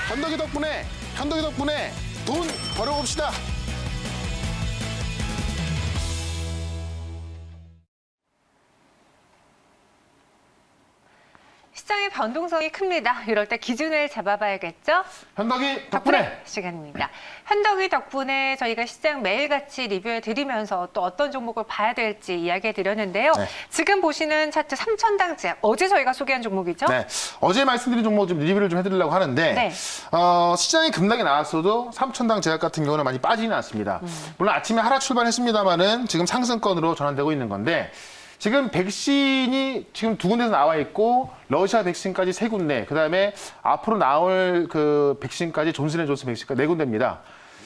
현덕이 덕분에 돈 벌어봅시다. 시장의 변동성이 큽니다. 이럴 때 기준을 잡아봐야겠죠? 현덕이 덕분에. 시간입니다. 현덕이 덕분에 저희가 시장 매일같이 리뷰해드리면서 또 어떤 종목을 봐야 될지 이야기해드렸는데요. 네. 지금 보시는 차트 3천당 제약, 어제 저희가 소개한 종목이죠? 네, 어제 말씀드린 종목 좀 리뷰를 좀 해드리려고 하는데 네. 시장이 급락이 나왔어도 3천당 제약 같은 경우는 많이 빠지진 않습니다. 물론 아침에 하락 출발했습니다만은 지금 상승권으로 전환되고 있는 건데 지금 백신이 지금 두 군데서 나와 있고 러시아 백신까지 세 군데, 그다음에 앞으로 나올 그 백신까지 존슨앤존슨 백신까지 네 군데입니다.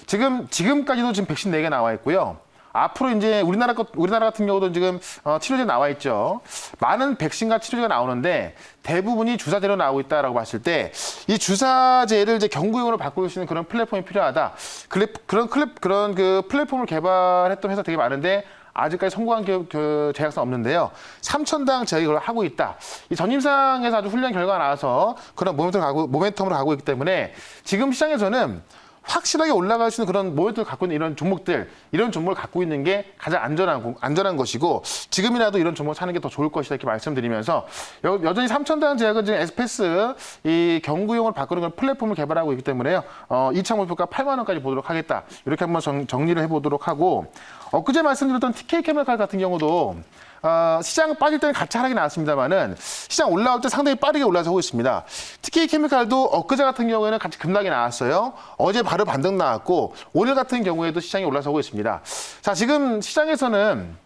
지금까지도 지금 백신 4개 나와 있고요. 앞으로 이제 우리나라 같은 경우도 지금 치료제 나와 있죠. 많은 백신과 치료제가 나오는데 대부분이 주사제로 나오고 있다라고 봤을 때 이 주사제를 이제 경구용으로 바꿀 수 있는 그런 플랫폼이 필요하다. 그런 그 플랫폼을 개발했던 회사 되게 많은데 아직까지 성공한 제약사는 없는데요. 3천당 제약을 하고 있다. 이 전임상에서 아주 훌륭한 결과가 나와서 그런 모멘텀으로 가고 있기 때문에 지금 시장에서는 확실하게 올라갈 수 있는 그런 모멘텀을 갖고 있는 이런 종목을 갖고 있는 게 가장 안전한 것이고 지금이라도 이런 종목을 사는 게 더 좋을 것이다 이렇게 말씀드리면서 여전히 3천당 제약은 지금 에스페스 이 경구용을 바꾸는 그런 플랫폼을 개발하고 있기 때문에요. 2차 목표가 8만 원까지 보도록 하겠다. 이렇게 한번 정리를 해보도록 하고 엊그제 말씀드렸던 TK케미칼 같은 경우도 시장 빠질 때는 같이 하락이 나왔습니다만은 시장 올라올 때 상당히 빠르게 올라서고 있습니다. TK케미칼도 엊그제 같은 경우에는 같이 급락이 나왔어요. 어제 바로 반등 나왔고 오늘 같은 경우에도 시장이 올라서고 있습니다. 자, 지금 시장에서는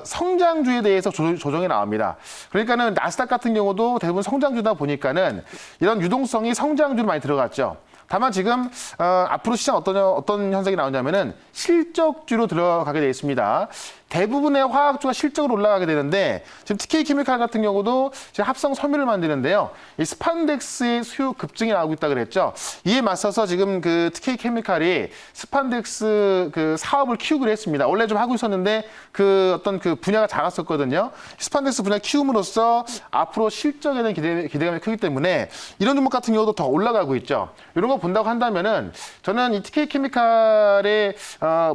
성장주에 대해서 조정이 나옵니다. 그러니까는 나스닥 같은 경우도 대부분 성장주다 보니까는 이런 유동성이 성장주로 많이 들어갔죠. 다만 지금 앞으로 시장 어떤 현상이 나오냐면은 실적주로 들어가게 되어 있습니다. 대부분의 화학주가 실적으로 올라가게 되는데 지금 TK케미칼 같은 경우도 지금 합성 섬유를 만드는데요. 이 스판덱스의 수요 급증이 나오고 있다 그랬죠. 이에 맞서서 지금 그 TK케미칼이 스판덱스 그 사업을 키우기로 했습니다. 원래 좀 하고 있었는데 그 어떤 그 분야가 작았었거든요. 스판덱스 분야 키움으로써 앞으로 실적에 대한 기대감이 크기 때문에 이런 종목 같은 경우도 더 올라가고 있죠. 이런 거 본다고 한다면은 저는 이 TK케미칼의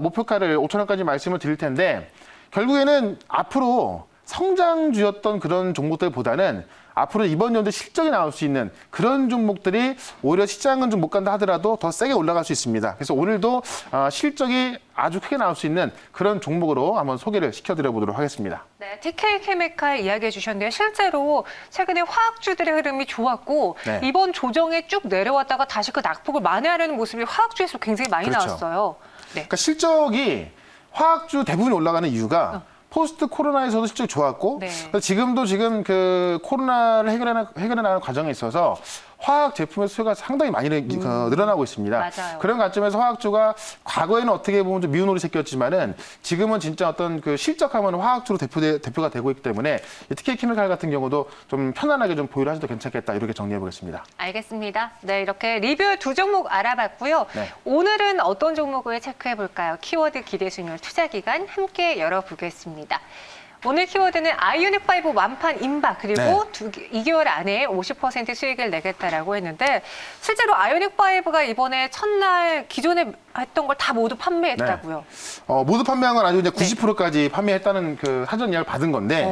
목표가를 5천 원까지 말씀을 드릴 텐데 결국에는 앞으로 성장주였던 그런 종목들보다는 앞으로 이번 연도에 실적이 나올 수 있는 그런 종목들이 오히려 시장은 좀 못 간다 하더라도 더 세게 올라갈 수 있습니다. 그래서 오늘도 실적이 아주 크게 나올 수 있는 그런 종목으로 한번 소개를 시켜드려 보도록 하겠습니다. 네, TK케미칼 이야기해 주셨는데요. 실제로 최근에 화학주들의 흐름이 좋았고 네. 이번 조정에 쭉 내려왔다가 다시 그 낙폭을 만회하려는 모습이 화학주에서 굉장히 많이 그렇죠. 나왔어요. 네. 그러니까 실적이 화학주 대부분이 올라가는 이유가 포스트 코로나에서도 실적이 좋았고 네. 지금도 그 코로나를 해결해 나가는 과정에 있어서 화학 제품의 수요가 상당히 많이 늘어나고 있습니다. 맞아요. 그런 관점에서 화학주가 과거에는 어떻게 보면 좀 미운 노릇 새끼였지만은 지금은 진짜 어떤 그 실적하면 화학주로 대표가 되고 있기 때문에 TK케미칼 같은 경우도 좀 편안하게 좀 보유를 하셔도 괜찮겠다 이렇게 정리해 보겠습니다. 알겠습니다. 네, 이렇게 리뷰 두 종목 알아봤고요. 네. 오늘은 어떤 종목을 체크해 볼까요? 키워드 기대 수익률 투자 기간 함께 열어보겠습니다. 오늘 키워드는 아이오닉5 완판 임박 그리고 네. 2개월 안에 50% 수익을 내겠다라고 했는데 실제로 아이오닉5가 이번에 첫날 기존에 했던 걸 다 모두 판매했다고요. 모두 판매한 건 아니고 이제 90%까지 판매했다는 그 사전 예약을 받은 건데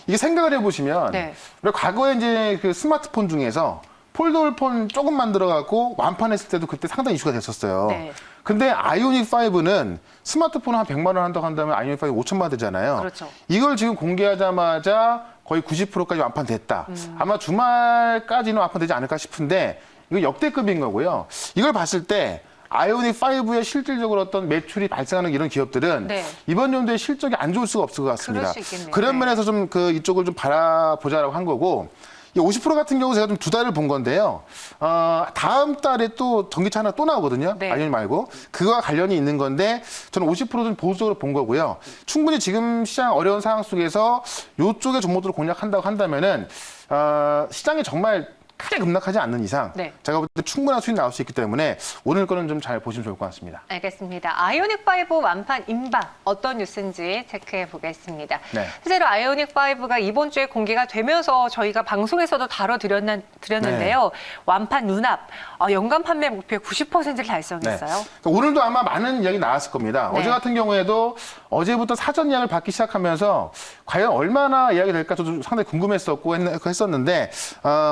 이게 생각을 해보시면 네. 우리가 과거에 이제 그 스마트폰 중에서 폴더블폰 조금 만들어갖고 완판했을 때도 그때 상당히 이슈가 됐었어요. 네. 근데 아이오닉5는 스마트폰 한 100만 원 한다고 한다면 아이오닉5 5천만 원 되잖아요. 그렇죠. 이걸 지금 공개하자마자 거의 90%까지 완판됐다. 아마 주말까지는 완판되지 않을까 싶은데 이거 역대급인 거고요. 이걸 봤을 때 아이오닉5의 실질적으로 어떤 매출이 발생하는 이런 기업들은 네. 이번 연도에 실적이 안 좋을 수가 없을 것 같습니다. 그럴 수 있겠네요. 그런 네. 면에서 좀 이쪽을 좀 바라보자라고 한 거고 이 50% 같은 경우 제가 좀 2달을 본 건데요. 다음 달에 또 전기차 하나 또 나오거든요. 네. 아이오닉 말고. 그거와 관련이 있는 건데 저는 50%좀 보수적으로 본 거고요. 충분히 지금 시장 어려운 상황 속에서 이쪽의 종목들을 공략한다고 한다면은 시장이 정말 크게 급락하지 않는 이상 네. 제가 볼 때 충분한 수익 나올 수 있기 때문에 오늘 거는 좀 잘 보시면 좋을 것 같습니다. 알겠습니다. 아이오닉5 완판 임박 어떤 뉴스인지 체크해 보겠습니다. 네. 실제로 아이오닉5가 이번 주에 공개가 되면서 저희가 방송에서도 다뤄드렸는데요. 네. 완판 눈앞 연간 판매 목표 90%를 달성했어요. 그러니까 오늘도 아마 많은 이야기 나왔을 겁니다. 네. 어제 같은 경우에도 어제부터 사전 예약을 받기 시작하면서 과연 얼마나 예약이 될까 저도 상당히 궁금했었고 했었는데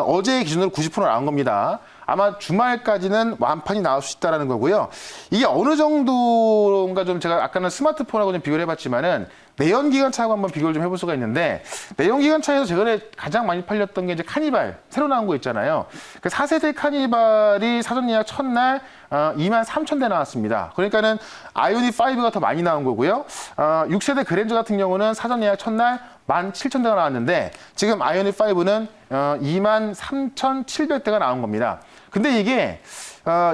어제 기준으로 90% 나온 겁니다. 아마 주말까지는 완판이 나올 수 있다는 거고요. 이게 어느 정도인가 좀 제가 아까는 스마트폰하고 좀 비교를 해봤지만은 내연기관차하고 한번 비교를 좀 해볼 수가 있는데 내연기관차에서 최근에 가장 많이 팔렸던 게 이제 카니발 새로 나온 거 있잖아요. 그 4세대 카니발이 사전 예약 첫날 23,000대 나왔습니다. 그러니까는 아이오닉 5가 더 많이 나온 거고요. 6세대 그랜저 같은 경우는 사전 예약 첫날 17,000대가 나왔는데 지금 아이오닉 5는 23,700대가 나온 겁니다. 근데 이게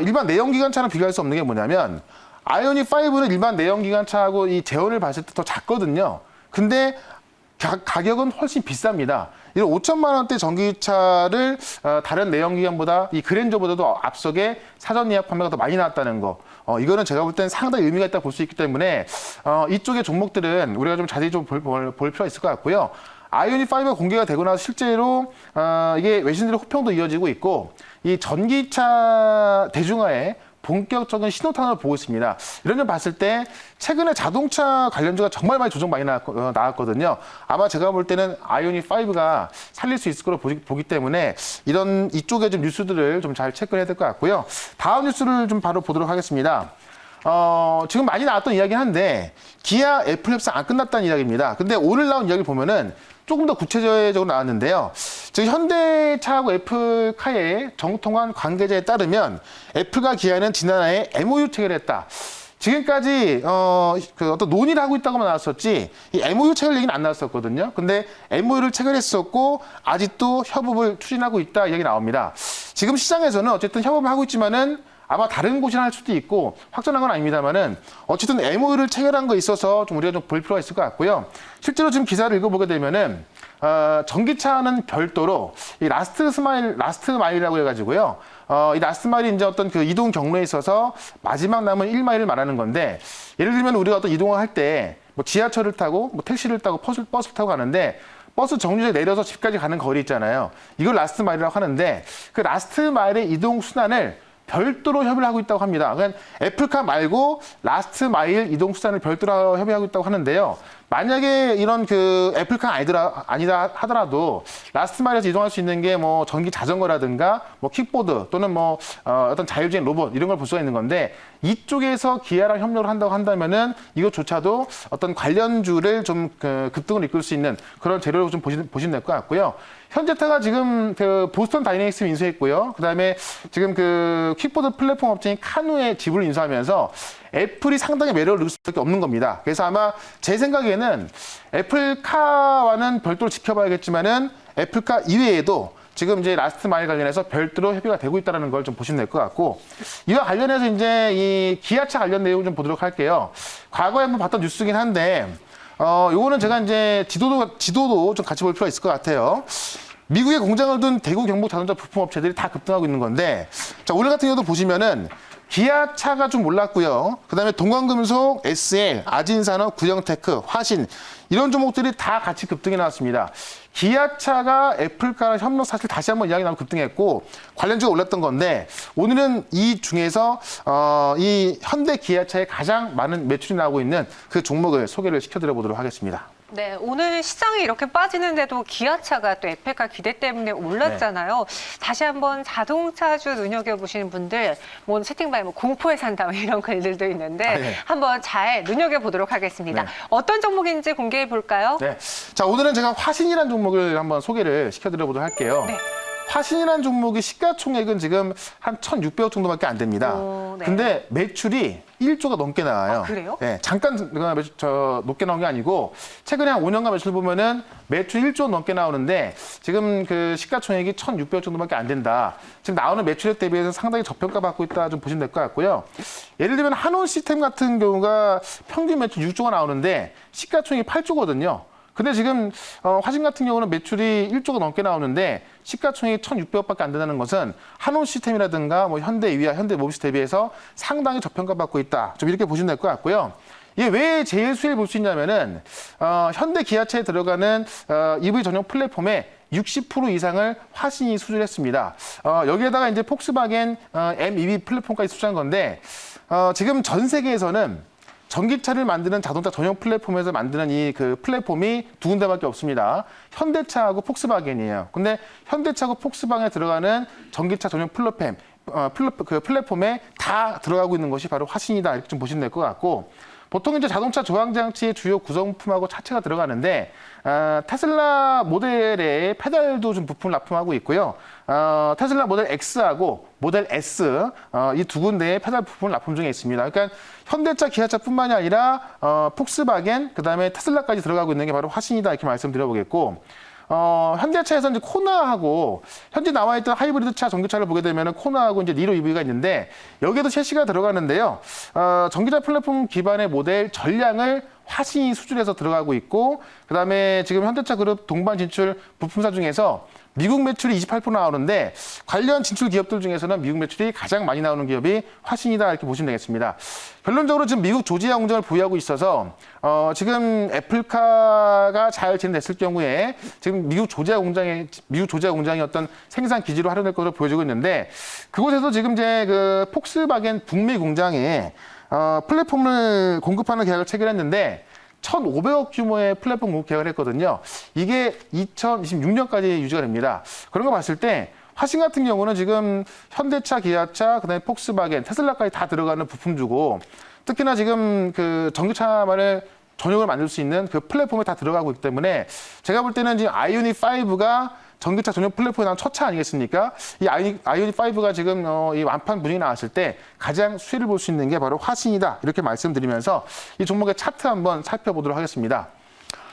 일반 내연기관차랑 비교할 수 없는 게 뭐냐면 아이오닉 5는 일반 내연기관차하고 이 제원을 봤을 때 더 작거든요. 근데 가격은 훨씬 비쌉니다. 이런 5천만 원대 전기차를 다른 내연기관보다 이 그랜저보다도 앞서게 사전 예약 판매가 더 많이 나왔다는 거. 이거는 제가 볼 때는 상당히 의미가 있다 볼 수 있기 때문에 이쪽의 종목들은 우리가 좀 자세히 좀 볼 필요가 있을 것 같고요. 아이오닉 5가 공개가 되고 나서 실제로 이게 외신들의 호평도 이어지고 있고 이 전기차 대중화에 본격적인 신호탄을 보고 있습니다. 이런 점 봤을 때 최근에 자동차 관련주가 정말 많이 조정 많이 나왔거든요. 아마 제가 볼 때는 아이오닉 5가 살릴 수 있을 거로 보기 때문에 이쪽에 좀 뉴스들을 좀 잘 체크를 해야 될 것 같고요. 다음 뉴스를 좀 바로 보도록 하겠습니다. 지금 많이 나왔던 이야기긴 한데 기아 애플 협상 안 끝났다는 이야기입니다. 근데 오늘 나온 이야기를 보면은 조금 더 구체적으로 나왔는데요. 지금 현대차하고 애플카의 정통한 관계자에 따르면 애플과 기아는 지난해 MOU 체결을 했다. 지금까지 어떤 논의를 하고 있다고만 나왔었지 이 MOU 체결 얘기는 안 나왔었거든요. 근데 MOU를 체결했었고 아직도 협업을 추진하고 있다 이야기 나옵니다. 지금 시장에서는 어쨌든 협업을 하고 있지만은 아마 다른 곳이나 할 수도 있고 확정한 건 아닙니다만은 어쨌든 MOU를 체결한 거 있어서 좀 우리가 좀 볼 필요가 있을 것 같고요. 실제로 지금 기사를 읽어보게 되면은 전기차는 별도로 이 라스트 마일이라고 해가지고요. 이 라스트 마일이 이제 어떤 그 이동 경로에 있어서 마지막 남은 1마일을 말하는 건데 예를 들면 우리가 어떤 이동을 할 때 뭐 지하철을 타고 뭐 택시를 타고 버스를 타고 가는데 버스 정류장에 내려서 집까지 가는 거리 있잖아요. 이걸 라스트 마일이라고 하는데 그 라스트 마일의 이동 순환을 별도로 협의를 하고 있다고 합니다. 그러니까 애플카 말고 라스트 마일 이동 수단을 별도로 협의하고 있다고 하는데요. 만약에 이런 그 애플카 아니다 하더라도 라스트 마일에서 이동할 수 있는 게 뭐 전기 자전거라든가 뭐 킥보드 또는 뭐 어떤 자율주행 로봇 이런 걸 볼 수가 있는 건데 이쪽에서 기아랑 협력을 한다고 한다면은 이것조차도 어떤 관련주를 좀 급등을 이끌 수 있는 그런 재료로 좀 보시면 될 것 같고요. 현대차가 지금 그 보스턴 다이내믹스 인수했고요. 그다음에 지금 그 킥보드 플랫폼 업체인 카누의 지분을 인수하면서 애플이 상당히 매력을 느낄 수밖에 없는 겁니다. 그래서 아마 제 생각에는 애플카와는 별도로 지켜봐야겠지만은 애플카 이외에도 지금 이제 라스트 마일 관련해서 별도로 협의가 되고 있다는 걸 좀 보시면 될 것 같고 이와 관련해서 이제 이 기아차 관련 내용 좀 보도록 할게요. 과거에 한번 봤던 뉴스긴 한데 요거는 제가 이제 지도도 좀 같이 볼 필요가 있을 것 같아요. 미국에 공장을 둔 대구 경북 자동차 부품 업체들이 다 급등하고 있는 건데 자 오늘 같은 경우도 보시면은 기아차가 좀 올랐고요. 그다음에 동광금속, SL, 아진산업, 구형테크, 화신 이런 종목들이 다 같이 급등이 나왔습니다. 기아차가 애플카랑 협력 사실 다시 한번 이야기 나오고 급등했고 관련주가 올랐던 건데 오늘은 이 중에서 이 현대 기아차에 가장 많은 매출이 나오고 있는 그 종목을 소개를 시켜드려 보도록 하겠습니다. 네, 오늘 시장이 이렇게 빠지는데도 기아차가 또 애플카 기대 때문에 올랐잖아요. 다시 한번 자동차주 눈여겨보시는 분들, 뭐 채팅방에 뭐 공포에 산다 이런 글들도 있는데 한번 잘 눈여겨보도록 하겠습니다. 네. 어떤 종목인지 공개해 볼까요? 네. 자, 오늘은 제가 화신이라는 종목을 한번 소개를 시켜드려 보도록 할게요. 네. 화신이라는 종목이 시가총액은 지금 한 1,600억 정도밖에 안 됩니다. 네. 근데 매출이 1조가 넘게 나와요. 아, 그래요? 네, 잠깐 높게 나온 게 아니고 최근에 한 5년간 매출 보면은 매출 1조 넘게 나오는데 지금 그 시가총액이 1,600억 정도밖에 안 된다. 지금 나오는 매출액 대비해서 상당히 저평가받고 있다 좀 보시면 될 것 같고요. 예를 들면 한온 시스템 같은 경우가 평균 매출 6조가 나오는데 시가총액이 8조거든요. 근데 지금 화신 같은 경우는 매출이 1조가 넘게 나오는데 시가총액이 1,600억밖에 안 된다는 것은 한온 시스템이라든가 뭐 현대 위아, 현대 모비스 대비해서 상당히 저평가받고 있다. 좀 이렇게 보시면 될 것 같고요. 이게 왜 제일 수혜를 볼 수 있냐면은 현대 기아차에 들어가는 EV 전용 플랫폼에 60% 이상을 화신이 수주했습니다. 여기에다가 이제 폭스바겐 MEB 플랫폼까지 수주한 건데 지금 전 세계에서는 전기차를 만드는 자동차 전용 플랫폼에서 만드는 이 그 플랫폼이 두 군데밖에 없습니다. 현대차하고 폭스바겐이에요. 근데 현대차하고 폭스바겐에 들어가는 전기차 전용 그 플랫폼에 다 들어가고 있는 것이 바로 화신이다. 이렇게 좀 보시면 될 것 같고, 보통 이제 자동차 조항장치의 주요 구성품하고 차체가 들어가는데 테슬라 모델의 페달도 좀 부품을 납품하고 있고요. 테슬라 모델 X하고 모델 S 이 두 군데의 페달 부품을 납품 중에 있습니다. 그러니까 현대차, 기아차뿐만이 아니라 폭스바겐, 그다음에 테슬라까지 들어가고 있는 게 바로 화신이다 이렇게 말씀드려보겠고. 현대차에서 이제 코나하고 현재 나와 있던 하이브리드차, 전기차를 보게 되면 코나하고 이제 니로 EV가 있는데 여기에도 셰시가 들어가는데요. 전기차 플랫폼 기반의 모델 전량을 화신이 수출해서 들어가고 있고, 그다음에 지금 현대차 그룹 동반 진출 부품사 중에서 미국 매출이 28% 나오는데 관련 진출 기업들 중에서는 미국 매출이 가장 많이 나오는 기업이 화신이다 이렇게 보시면 되겠습니다. 결론적으로 지금 미국 조지아 공장을 보유하고 있어서 지금 애플카가 잘 진행됐을 경우에 지금 미국 조지아 공장이 어떤 생산 기지로 활용될 것으로 보여지고 있는데, 그곳에서 지금 이제 그 폭스바겐 북미 공장에 플랫폼을 공급하는 계약을 체결했는데 1,500억 규모의 플랫폼 공급 계약을 했거든요. 이게 2026년까지 유지가 됩니다. 그런 거 봤을 때 화신 같은 경우는 지금 현대차, 기아차, 그다음에 폭스바겐, 테슬라까지 다 들어가는 부품주고, 특히나 지금 그 전기차만을 전용을 만들 수 있는 그 플랫폼에 다 들어가고 있기 때문에 제가 볼 때는 지금 아이오닉 5가 전기차 전용 플랫폼에 나온 첫 차 아니겠습니까? 이 아이오닉 5가 지금 이 완판 분위기 나왔을 때 가장 수혜를 볼 수 있는 게 바로 화신이다. 이렇게 말씀드리면서 이 종목의 차트 한번 살펴보도록 하겠습니다.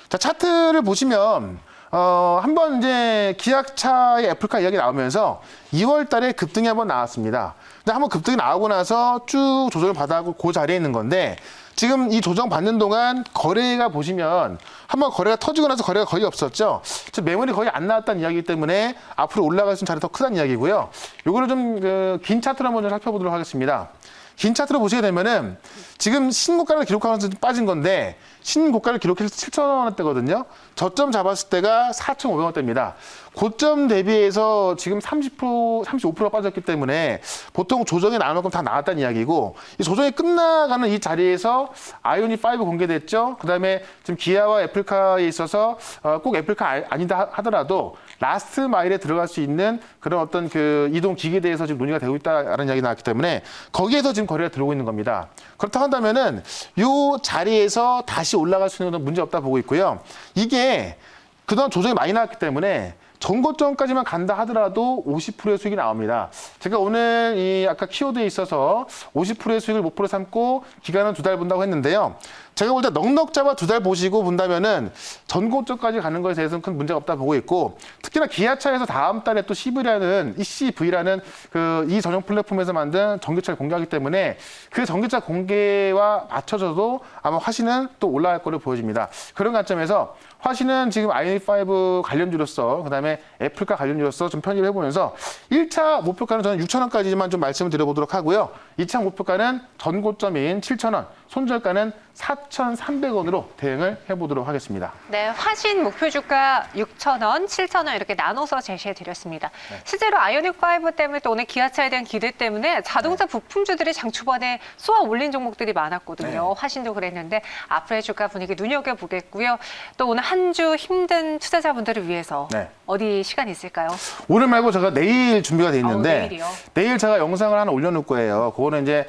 자, 차트를 보시면 한번 이제 기아차의 애플카 이야기 나오면서 2월 달에 급등이 한번 나왔습니다. 근데 한번 급등이 나오고 나서 쭉 조정을 받아고 그 자리에 있는 건데, 지금 이 조정 받는 동안 거래가 보시면 한번 거래가 터지고 나서 거래가 거의 없었죠. 즉 매물이 거의 안 나왔다는 이야기이기 때문에 앞으로 올라갈 수 있는 자리가 더 크다는 이야기고요. 요거를 좀 긴 차트로 한번 좀 살펴보도록 하겠습니다. 긴 차트로 보시게 되면은 지금 신고가를 기록하면서 빠진 건데, 신고가를 기록해서 7,000원대거든요. 저점 잡았을 때가 4,500원대입니다. 고점 대비해서 지금 35%가 빠졌기 때문에 보통 조정이 나올 만큼 다 나왔다는 이야기고, 이 조정이 끝나가는 이 자리에서 아이오닉 5 공개됐죠. 그다음에 지금 기아와 애플카에 있어서 꼭 애플카 아니다 하더라도 라스트 마일에 들어갈 수 있는 그런 어떤 그 이동 기기에 대해서 지금 논의가 되고 있다는 이야기 나왔기 때문에 거기에서 지금 거래가 들어오고 있는 겁니다. 그렇다 한다면은 이 자리에서 다시 올라갈 수 있는 건 문제 없다 보고 있고요. 이게 그동안 조정이 많이 나왔기 때문에 전고점까지만 간다 하더라도 50%의 수익이 나옵니다. 제가 오늘 이 아까 키워드에 있어서 50%의 수익을 목표로 삼고 기간은 2달 본다고 했는데요. 제가 볼 때 넉넉 잡아 2달 보시고 본다면은 전고점까지 가는 것에 대해서는 큰 문제가 없다 보고 있고, 특히나 기아차에서 다음 달에 또 ECV라는 그 이 전용 플랫폼에서 만든 전기차를 공개하기 때문에 그 전기차 공개와 맞춰져도 아마 화신은 또 올라갈 거로 보여집니다. 그런 관점에서 화신은 지금 아이오닉 5 관련주로서, 그다음에 애플카 관련주로서 좀 편입을 해보면서 1차 목표가는 저는 6,000원까지만 좀 말씀을 드려보도록 하고요. 2차 목표가는 전고점인 7,000원, 손절가는 4,300원으로 대응을 해보도록 하겠습니다. 네, 화신 목표 주가 6,000원, 7,000원 이렇게 나눠서 제시해 드렸습니다. 네. 실제로 아이오닉 5 때문에 또 오늘 기아차에 대한 기대 때문에 자동차 부품주들이 장 초반에 쏘아 올린 종목들이 많았거든요. 네. 화신도 그랬는데 앞으로의 주가 분위기 눈여겨보겠고요. 또 오늘 한 주 힘든 투자자분들을 위해서 네. 어디 시간 있을까요? 오늘 말고 제가 내일 준비가 돼 있는데 내일이요? 내일 제가 영상을 하나 올려놓을 거예요. 그거는 이제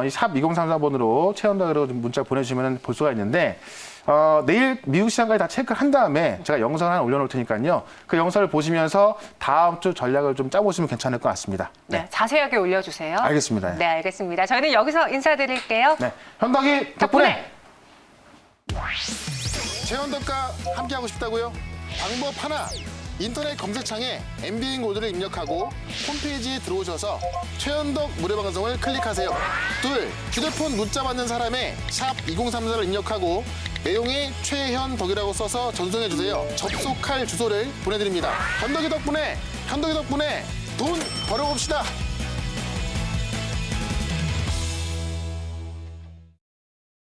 샵 2034번으로 체험dak으로 문자 보내주시면 볼 수가 있는데, 내일 미국 시장까지 다 체크를 한 다음에 제가 영상을 하나 올려놓을 테니까요. 그 영상을 보시면서 다음 주 전략을 좀 짜보시면 괜찮을 것 같습니다. 네, 자세하게 올려주세요. 알겠습니다. 네, 알겠습니다. 저희는 여기서 인사드릴게요. 네, 현덕이 덕분에. 최현덕과 함께하고 싶다고요? 방법 하나. 인터넷 검색창에 MBN 코드를 입력하고 홈페이지에 들어오셔서 최현덕 무료방송을 클릭하세요. 둘, 휴대폰 문자 받는 사람에 샵 2034를 입력하고 내용이 최현덕이라고 써서 전송해주세요. 접속할 주소를 보내드립니다. 현덕이 덕분에 돈 벌어봅시다.